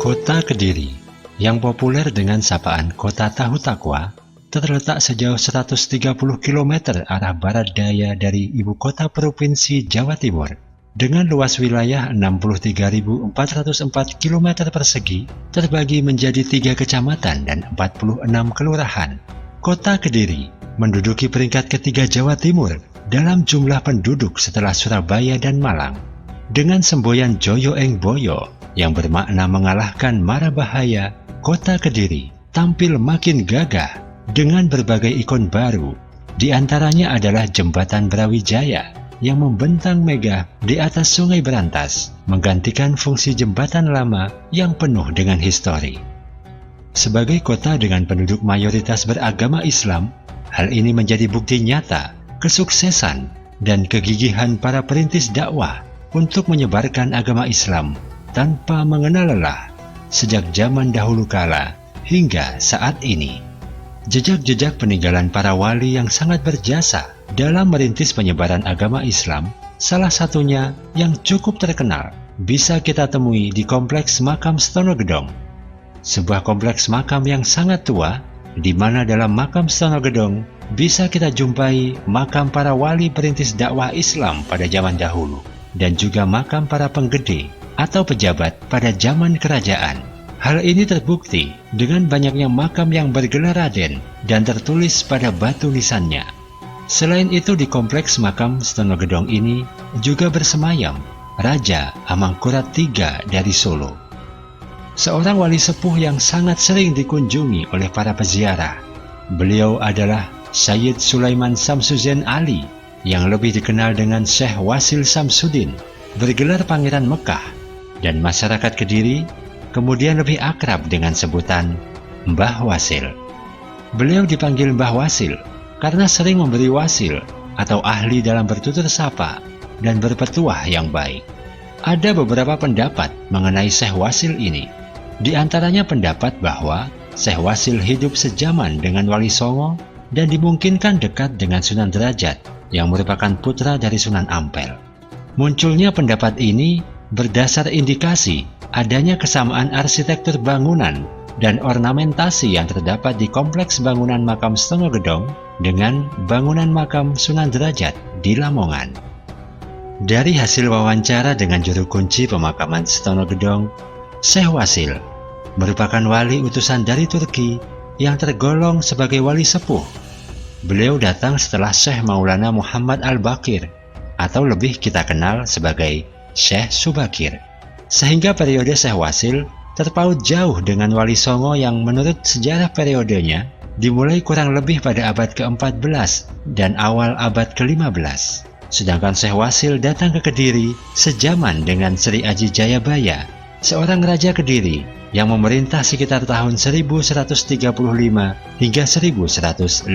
Kota Kediri, yang populer dengan sapaan Kota Tahu Takwa, terletak sejauh 130 km arah barat daya dari ibu kota Provinsi Jawa Timur, dengan luas wilayah 63.404 km persegi, terbagi menjadi 3 kecamatan dan 46 kelurahan. Kota Kediri menduduki peringkat ketiga Jawa Timur dalam jumlah penduduk setelah Surabaya dan Malang, dengan semboyan Joyo Eng Boyo yang bermakna mengalahkan mara bahaya. Kota Kediri tampil makin gagah dengan berbagai ikon baru. Di antaranya adalah Jembatan Brawijaya yang membentang megah di atas Sungai Berantas, menggantikan fungsi jembatan lama yang penuh dengan histori. Sebagai kota dengan penduduk mayoritas beragama Islam, hal ini menjadi bukti nyata kesuksesan dan kegigihan para perintis dakwah untuk menyebarkan agama Islam tanpa mengenal lelah sejak zaman dahulu kala hingga saat ini. Jejak-jejak peninggalan para wali yang sangat berjasa dalam merintis penyebaran agama Islam, salah satunya yang cukup terkenal bisa kita temui di Kompleks Makam Stonogedong, sebuah kompleks makam yang sangat tua, di mana dalam makam Stonogedong bisa kita jumpai makam para wali perintis dakwah Islam pada zaman dahulu, dan juga makam para penggede atau pejabat pada zaman kerajaan. Hal ini terbukti dengan banyaknya makam yang bergelar Raden dan tertulis pada batu nisannya. Selain itu, di kompleks makam Stonogedong ini juga bersemayam Raja Amangkurat III dari Solo, seorang wali sepuh yang sangat sering dikunjungi oleh para peziarah. Beliau adalah Sayyid Sulaiman Samsuddin Ali, yang lebih dikenal dengan Syekh Wasil Samsudin, bergelar Pangeran Mekah, dan masyarakat Kediri kemudian lebih akrab dengan sebutan Mbah Wasil. Beliau dipanggil Mbah Wasil karena sering memberi wasil atau ahli dalam bertutur sapa dan berpetuah yang baik. Ada beberapa pendapat mengenai Syekh Wasil ini. Di antaranya pendapat bahwa Syekh Wasil hidup sejaman dengan Wali Songo dan dimungkinkan dekat dengan Sunan Derajat yang merupakan putra dari Sunan Ampel. Munculnya pendapat ini berdasar indikasi adanya kesamaan arsitektur bangunan dan ornamentasi yang terdapat di kompleks bangunan makam Stonogedong dengan bangunan makam Sunan Derajat di Lamongan. Dari hasil wawancara dengan juru kunci pemakaman Stonogedong, Syekh Wasil merupakan wali utusan dari Turki yang tergolong sebagai wali sepuh. Beliau datang setelah Syekh Maulana Muhammad Al-Bakir, atau lebih kita kenal sebagai Syekh Subakir, sehingga periode Syekh Wasil terpaut jauh dengan Wali Songo yang menurut sejarah periodenya dimulai kurang lebih pada abad ke-14 dan awal abad ke-15. Sedangkan Syekh Wasil datang ke Kediri sejaman dengan Sri Aji Jayabaya, seorang raja Kediri yang memerintah sekitar tahun 1135 hingga 1157.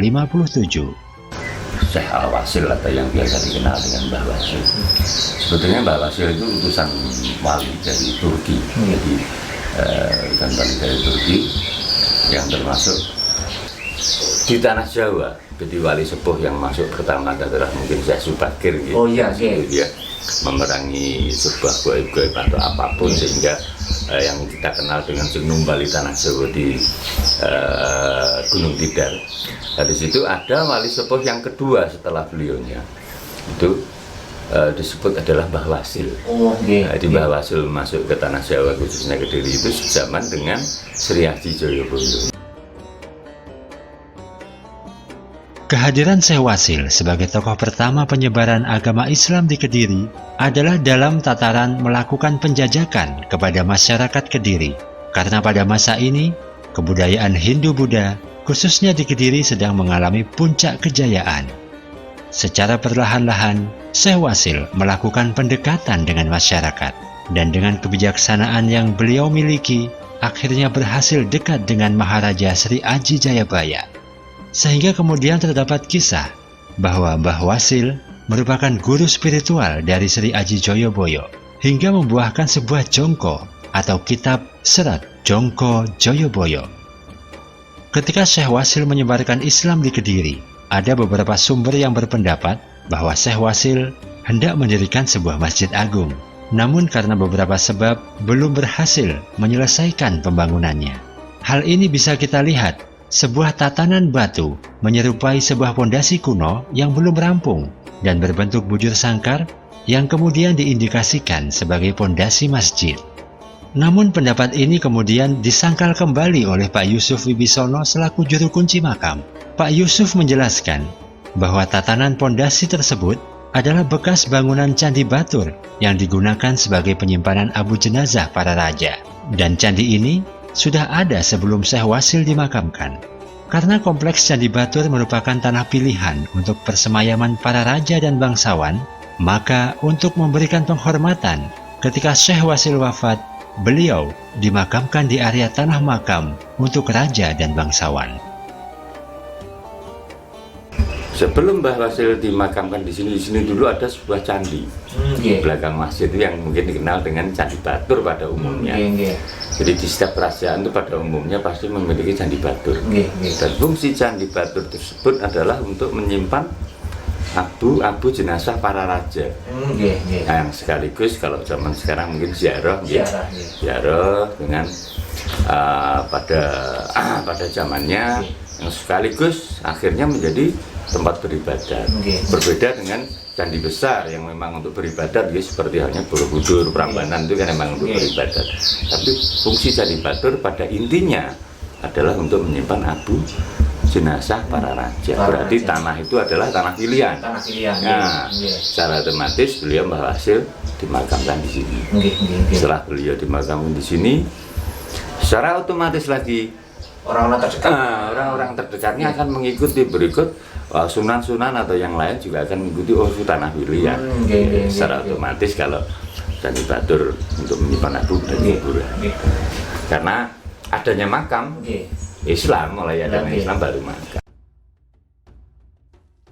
Syekh Al-Wasil atau yang biasa dikenal dengan Mbah Wasil. Sebetulnya Mbah Wasil itu utusan wali dari Turki, jadi utusan wali dari Turki yang termasuk di tanah Jawa. Jadi wali sepuh yang masuk pertama adalah mungkin Syekh Subakir, gitu. Oh iya, dia memerangi sebuah goib-goib atau apapun, sehingga yang kita kenal dengan Gunung Bali Tanah Jawa di Gunung Tidar. Dari situ ada wali sepuh yang kedua setelah beliaunya, itu disebut adalah Mbah Wasil. Jadi Mbah Wasil masuk ke Tanah Jawa, khususnya Kediri, itu sejaman dengan Sri Aji Joyoboyo. Kehadiran Syekh Wasil sebagai tokoh pertama penyebaran agama Islam di Kediri adalah dalam tataran melakukan penjajakan kepada masyarakat Kediri, karena pada masa ini kebudayaan Hindu-Buddha khususnya di Kediri sedang mengalami puncak kejayaan. Secara perlahan-lahan, Syekh Wasil melakukan pendekatan dengan masyarakat, dan dengan kebijaksanaan yang beliau miliki, akhirnya berhasil dekat dengan Maharaja Sri Aji Jayabaya. Sehingga kemudian terdapat kisah bahwa Mbah Wasil merupakan guru spiritual dari Sri Aji Joyoboyo, hingga membuahkan sebuah jongko atau kitab Serat Jongko Joyoboyo. Ketika Syekh Wasil menyebarkan Islam di Kediri, ada beberapa sumber yang berpendapat bahwa Syekh Wasil hendak mendirikan sebuah masjid agung namun karena beberapa sebab belum berhasil menyelesaikan pembangunannya. Hal ini bisa kita lihat, sebuah tatanan batu menyerupai sebuah pondasi kuno yang belum rampung dan berbentuk bujur sangkar yang kemudian diindikasikan sebagai pondasi masjid. Namun pendapat ini kemudian disangkal kembali oleh Pak Yusuf Wibisono selaku juru kunci makam. Pak Yusuf menjelaskan bahwa tatanan pondasi tersebut adalah bekas bangunan Candi Batur yang digunakan sebagai penyimpanan abu jenazah para raja. Dan candi ini sudah ada sebelum Syekh Wasil dimakamkan. Karena kompleks Candi Batur merupakan tanah pilihan untuk persemayaman para raja dan bangsawan, maka untuk memberikan penghormatan ketika Syekh Wasil wafat, beliau dimakamkan di area tanah makam untuk raja dan bangsawan. Sebelum Mbah Wasil dimakamkan di sini dulu ada sebuah candi di belakang masjid itu yang mungkin dikenal dengan Candi Batur pada umumnya. Jadi di setiap kerajaan itu pada umumnya pasti memiliki Candi Batur. Dan fungsi Candi Batur tersebut adalah untuk menyimpan abu jenazah para raja. Yang sekaligus kalau zaman sekarang mungkin ziarah dengan pada zamannya yang sekaligus akhirnya menjadi tempat beribadah. Berbeda dengan candi besar yang memang untuk beribadah, dia seperti halnya Borobudur, Prambanan itu kan memang untuk beribadah. Tapi fungsi Candi Batur pada intinya adalah untuk menyimpan abu jenazah para raja. Berarti tanah itu adalah tanah pilihan. Nah, secara otomatis beliau Mbah Wasil dimakamkan di sini. Setelah beliau dimakamkan di sini, secara otomatis lagi orang-orang terdekatnya akan mengikuti berikut. Sunan-sunan atau yang lain juga akan mengikuti itu tanah pilihan. Secara otomatis kalau Candi Batur untuk menyimpan abu dan kuburan. Karena adanya makam Islam, mulai adanya Islam baru makam.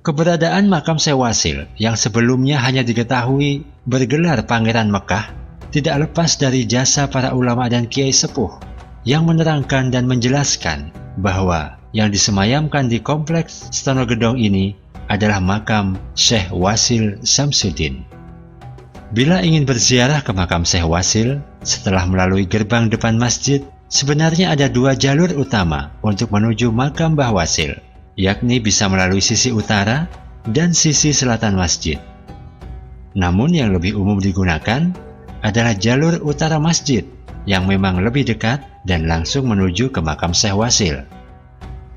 Keberadaan makam Syekh Wasil yang sebelumnya hanya diketahui bergelar Pangeran Mekah tidak lepas dari jasa para ulama dan kiai sepuh yang menerangkan dan menjelaskan bahwa yang disemayamkan di kompleks Stonogedong ini adalah makam Syekh Wasil Samsudin. Bila ingin berziarah ke makam Syekh Wasil setelah melalui gerbang depan masjid, sebenarnya ada dua jalur utama untuk menuju makam Mbah Wasil, yakni bisa melalui sisi utara dan sisi selatan masjid. Namun yang lebih umum digunakan adalah jalur utara masjid yang memang lebih dekat dan langsung menuju ke makam Syekh Wasil.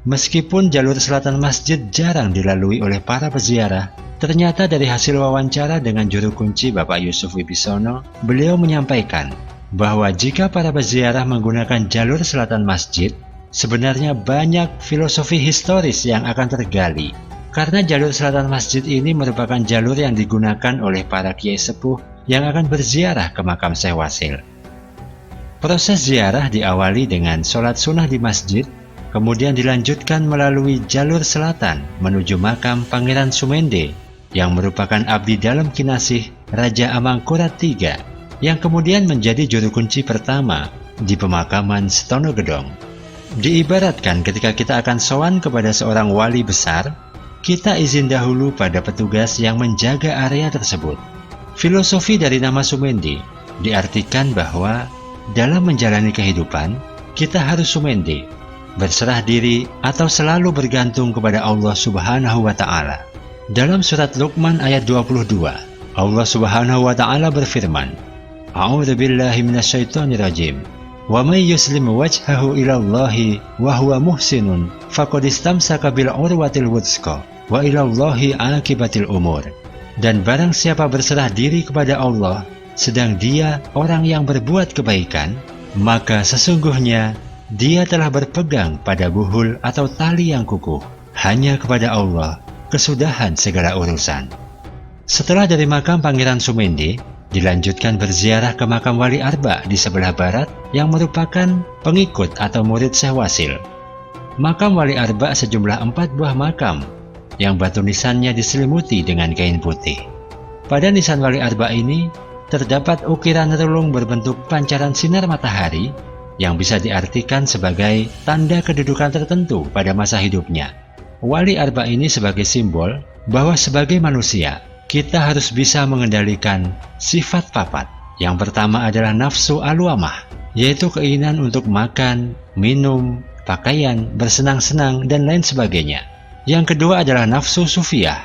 Meskipun jalur selatan masjid jarang dilalui oleh para peziarah, ternyata dari hasil wawancara dengan juru kunci Bapak Yusuf Wibisono, beliau menyampaikan bahwa jika para peziarah menggunakan jalur selatan masjid, sebenarnya banyak filosofi historis yang akan tergali. Karena jalur selatan masjid ini merupakan jalur yang digunakan oleh para kiai sepuh yang akan berziarah ke makam Syekh Wasil. Proses ziarah diawali dengan sholat sunnah di masjid, kemudian dilanjutkan melalui jalur selatan menuju makam Pangeran Sumende yang merupakan abdi dalam kinasih Raja Amangkurat III yang kemudian menjadi juru kunci pertama di pemakaman Stonogedong. Diibaratkan ketika kita akan sowan kepada seorang wali besar, kita izin dahulu pada petugas yang menjaga area tersebut. Filosofi dari nama Sumende diartikan bahwa dalam menjalani kehidupan, kita harus sumende, berserah diri atau selalu bergantung kepada Allah Subhanahu wa Ta'ala. Dalam surat Luqman ayat 22, Allah Subhanahu wa Ta'ala berfirman, A'udzu billahi minasyaitonir rajim. Wa may yuslim wajhahu ila Allahi wa huwa muhsinun faqad istamsaka bil urwatil wuthqa wa ila Allahi aqibatil umur. Dan barang siapa berserah diri kepada Allah sedang dia orang yang berbuat kebaikan, maka sesungguhnya dia telah berpegang pada buhul atau tali yang kukuh. Hanya kepada Allah kesudahan segala urusan. Setelah dari makam Pangeran Sumende, dilanjutkan berziarah ke makam Wali Arba di sebelah barat yang merupakan pengikut atau murid Syekh Wasil. Makam Wali Arba sejumlah 4 buah makam yang batu nisannya diselimuti dengan kain putih. Pada nisan Wali Arba ini terdapat ukiran relung berbentuk pancaran sinar matahari yang bisa diartikan sebagai tanda kedudukan tertentu pada masa hidupnya. Wali Arba ini sebagai simbol bahwa sebagai manusia, kita harus bisa mengendalikan sifat papat, Yang pertama adalah nafsu alwamah, yaitu keinginan untuk makan, minum, pakaian, bersenang-senang, dan lain sebagainya. Yang kedua adalah nafsu sufiyah,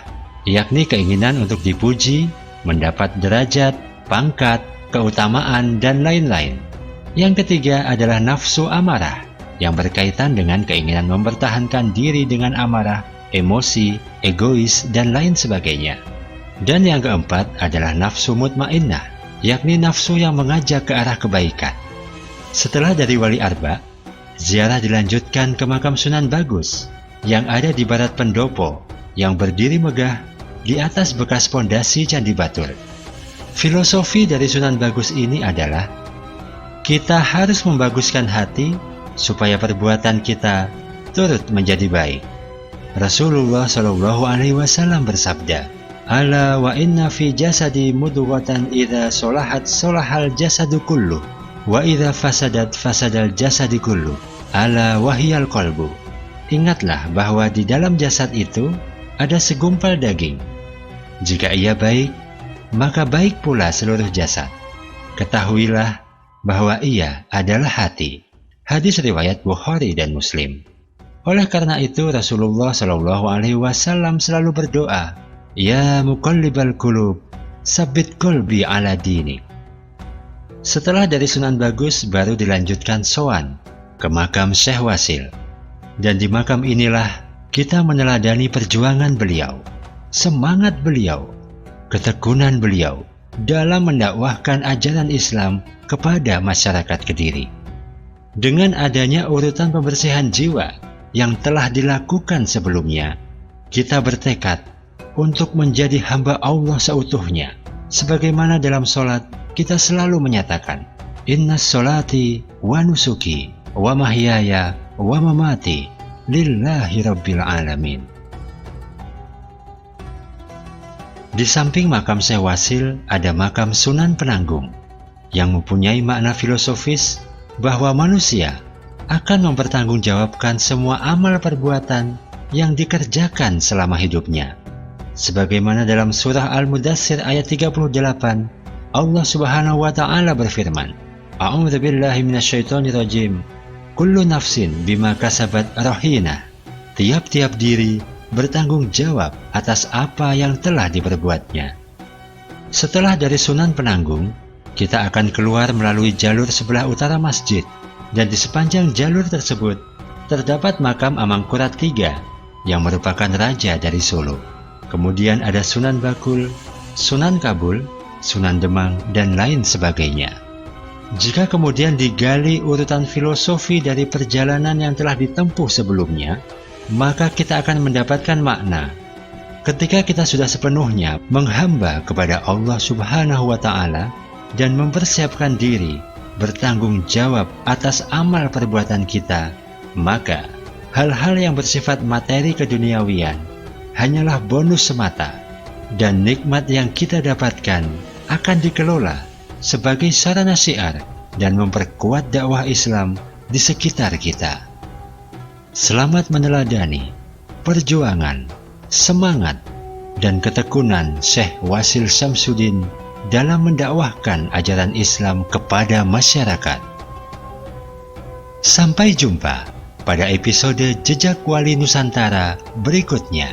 yakni keinginan untuk dipuji, mendapat derajat, pangkat, keutamaan, dan lain-lain. Yang ketiga adalah nafsu amarah, yang berkaitan dengan keinginan mempertahankan diri dengan amarah, emosi, egois, dan lain sebagainya. Dan yang keempat adalah nafsu mutmainnah, yakni nafsu yang mengajak ke arah kebaikan. Setelah dari Wali Arba, ziarah dilanjutkan ke makam Sunan Bagus yang ada di barat pendopo, yang berdiri megah di atas bekas pondasi Candi Batur. Filosofi dari Sunan Bagus ini adalah kita harus membaguskan hati supaya perbuatan kita turut menjadi baik. Rasulullah Shallallahu Alaihi Wasallam bersabda, "Ala wa inna fi jasadi mudghatan idza solahat solahal jasadu kullu, wa idza fasadat fasadal jasadi kullu, ala wahiyal qalbu." Ingatlah bahwa di dalam jasad itu ada segumpal daging. Jika ia baik, maka baik pula seluruh jasad. Ketahuilah bahwa ia adalah hati. Hadis riwayat Bukhari dan Muslim. Oleh karena itu Rasulullah Shallallahu Alaihi Wasallam selalu berdoa, "Ya muqallibal qulub, tsabbit qalbi ala dinik." Setelah dari Sunan Bagus baru dilanjutkan sowan ke makam Syekh Wasil. Dan di makam inilah kita meneladani perjuangan beliau, semangat beliau, ketekunan beliau dalam mendakwahkan ajaran Islam kepada masyarakat Kediri. Dengan adanya urutan pembersihan jiwa yang telah dilakukan sebelumnya, kita bertekad untuk menjadi hamba Allah seutuhnya. Sebagaimana dalam sholat kita selalu menyatakan, "Inna sholati wa nusuki wa mahyaya wa mamati lillahi rabbil alamin." Di samping makam Syekh Wasil ada makam Sunan Penanggung yang mempunyai makna filosofis bahwa manusia akan mempertanggungjawabkan semua amal perbuatan yang dikerjakan selama hidupnya. Sebagaimana dalam surah Al-Mudaththir ayat 38, Allah Subhanahu wa taala berfirman, "A'udzu billahi minasyaitonir rajim. Kullu nafsin bima kasabat rahina." Tiap-tiap diri bertanggung jawab atas apa yang telah diperbuatnya. Setelah dari Sunan Penanggung, kita akan keluar melalui jalur sebelah utara masjid, dan di sepanjang jalur tersebut terdapat makam Amangkurat III yang merupakan raja dari Solo. Kemudian ada Sunan Bakul, Sunan Kabul, Sunan Demang, dan lain sebagainya. Jika kemudian digali urutan filosofi dari perjalanan yang telah ditempuh sebelumnya, maka kita akan mendapatkan makna ketika kita sudah sepenuhnya menghamba kepada Allah Subhanahu wa Ta'ala dan mempersiapkan diri bertanggung jawab atas amal perbuatan kita, maka hal-hal yang bersifat materi keduniawian hanyalah bonus semata, dan nikmat yang kita dapatkan akan dikelola sebagai sarana syiar dan memperkuat dakwah Islam di sekitar kita. Selamat meneladani perjuangan, semangat, dan ketekunan Syekh Wasil Syamsuddin dalam mendakwahkan ajaran Islam kepada masyarakat. Sampai jumpa pada episode Jejak Wali Nusantara berikutnya.